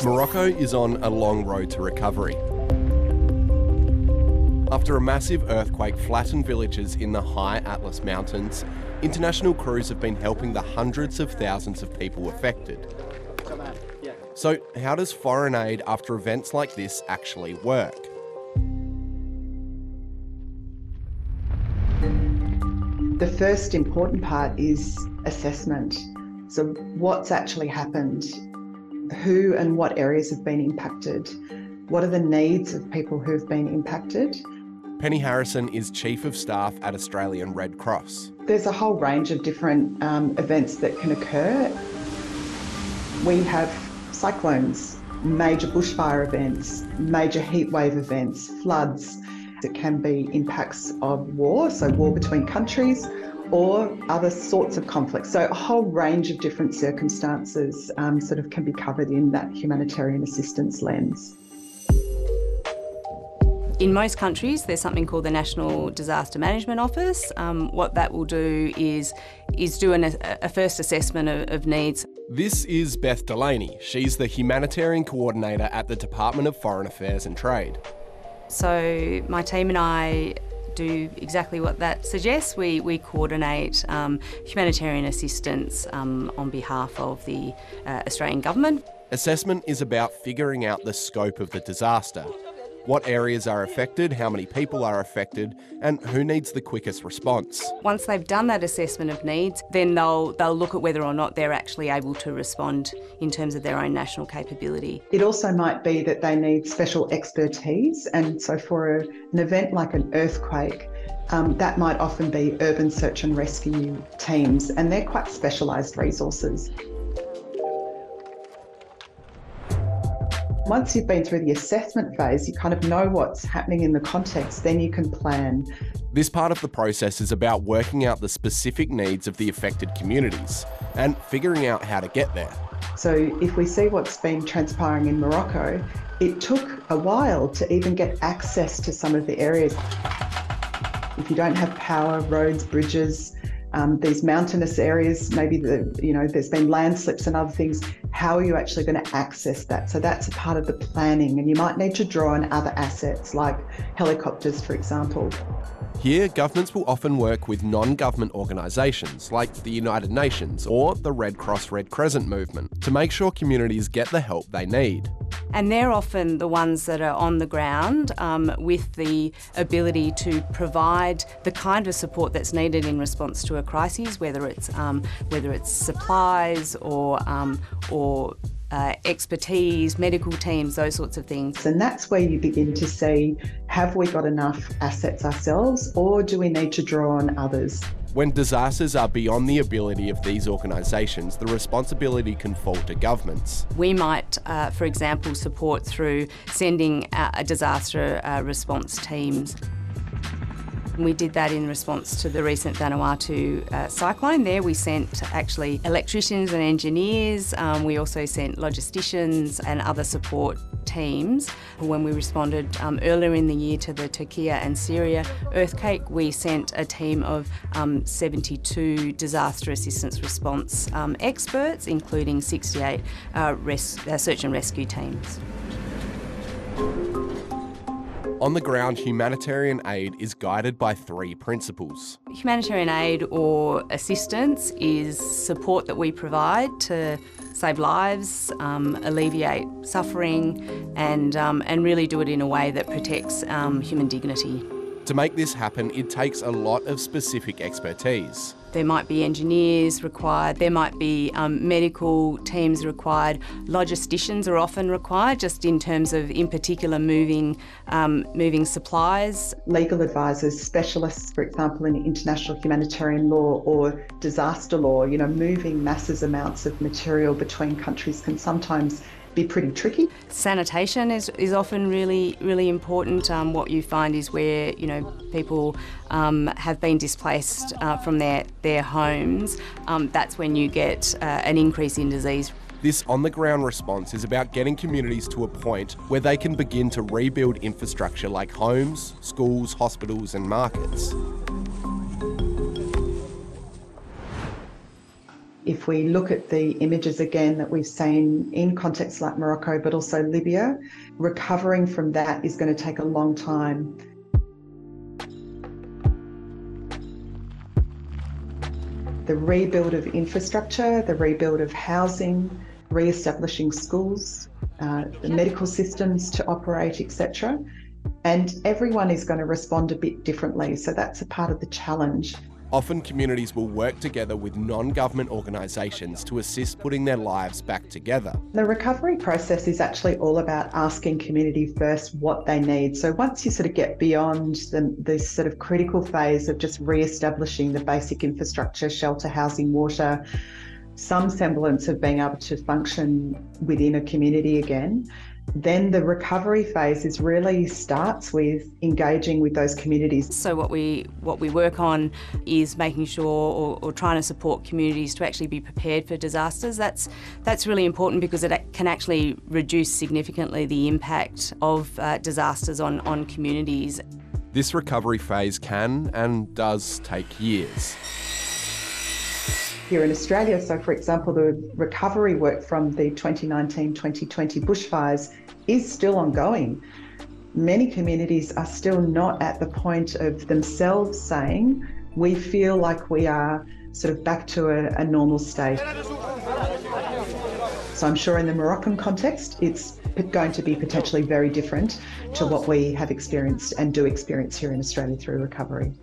Morocco is on a long road to recovery. After a massive earthquake flattened villages in the high Atlas Mountains, international crews have been helping the hundreds of thousands of people affected. So how does foreign aid after events like this actually work? The first important part is assessment. So what's actually happened? Who and what areas have been impacted? What are the needs of people who have been impacted? Penny Harrison is Chief of Staff at Australian Red Cross. There's a whole range of different events that can occur. We have cyclones, major bushfire events, major heatwave events, floods. It can be impacts of war, so war between countries, or other sorts of conflicts. So a whole range of different circumstances sort of can be covered in that humanitarian assistance lens. In most countries, there's something called the National Disaster Management Office. What that will do is do a first assessment of needs. This is Beth Delaney. She's the Humanitarian Coordinator at the Department of Foreign Affairs and Trade. So my team and I do exactly what that suggests. We coordinate humanitarian assistance on behalf of the Australian Government. Assessment is about figuring out the scope of the disaster. What areas are affected, how many people are affected, and who needs the quickest response. Once they've done that assessment of needs, then they'll look at whether or not they're actually able to respond in terms of their own national capability. It also might be that they need special expertise, and so for an event like an earthquake, that might often be urban search and rescue teams, and they're quite specialised resources. Once you've been through the assessment phase, you kind of know what's happening in the context, then you can plan. This part of the process is about working out the specific needs of the affected communities and figuring out how to get there. So if we see what's been transpiring in Morocco, it took a while to even get access to some of the areas. If you don't have power, roads, bridges, these mountainous areas, maybe there's been landslips and other things, how are you actually going to access that? So that's a part of the planning, and you might need to draw on other assets like helicopters, for example. Here, governments will often work with non-government organisations like the United Nations or the Red Cross Red Crescent movement to make sure communities get the help they need. And they're often the ones that are on the ground with the ability to provide the kind of support that's needed in response to a crisis, whether it's supplies or expertise, medical teams, those sorts of things. And that's where you begin to see, have we got enough assets ourselves, or do we need to draw on others? When disasters are beyond the ability of these organisations, the responsibility can fall to governments. We might, for example, support through sending a disaster response teams. We did that in response to the recent Vanuatu cyclone. There we sent actually electricians and engineers. We also sent logisticians and other support teams. When we responded earlier in the year to the Turkey and Syria earthquake, we sent a team of 72 disaster assistance response experts, including 68 search and rescue teams. On the ground, humanitarian aid is guided by three principles. Humanitarian aid or assistance is support that we provide to save lives, alleviate suffering, and really do it in a way that protects human dignity. To make this happen, it takes a lot of specific expertise. There might be engineers required, there might be medical teams required, logisticians are often required, just in terms of, in particular, moving supplies. Legal advisors, specialists, for example, in international humanitarian law or disaster law, moving massive amounts of material between countries can sometimes be pretty tricky. Sanitation is often really important. What you find is where people have been displaced from their homes, that's when you get an increase in disease. This on-the-ground response is about getting communities to a point where they can begin to rebuild infrastructure like homes, schools, hospitals and markets. If we look at the images again that we've seen in contexts like Morocco, but also Libya, recovering from that is going to take a long time. The rebuild of infrastructure, the rebuild of housing, re-establishing schools, the medical systems to operate, etc. And everyone is going to respond a bit differently. So that's a part of the challenge. Often communities will work together with non-government organisations to assist putting their lives back together. The recovery process is actually all about asking community first what they need. So once you sort of get beyond this sort of critical phase of just re-establishing the basic infrastructure, shelter, housing, water, some semblance of being able to function within a community again, then the recovery phase really starts with engaging with those communities. So what we work on is making sure or trying to support communities to actually be prepared for disasters. That's really important because it can actually reduce significantly the impact of disasters on communities. This recovery phase can and does take years. Here in Australia, so for example, the recovery work from the 2019-2020 bushfires is still ongoing. Many communities are still not at the point of themselves saying, we feel like we are sort of back to a normal state. So I'm sure in the Moroccan context, it's going to be potentially very different to what we have experienced and do experience here in Australia through recovery.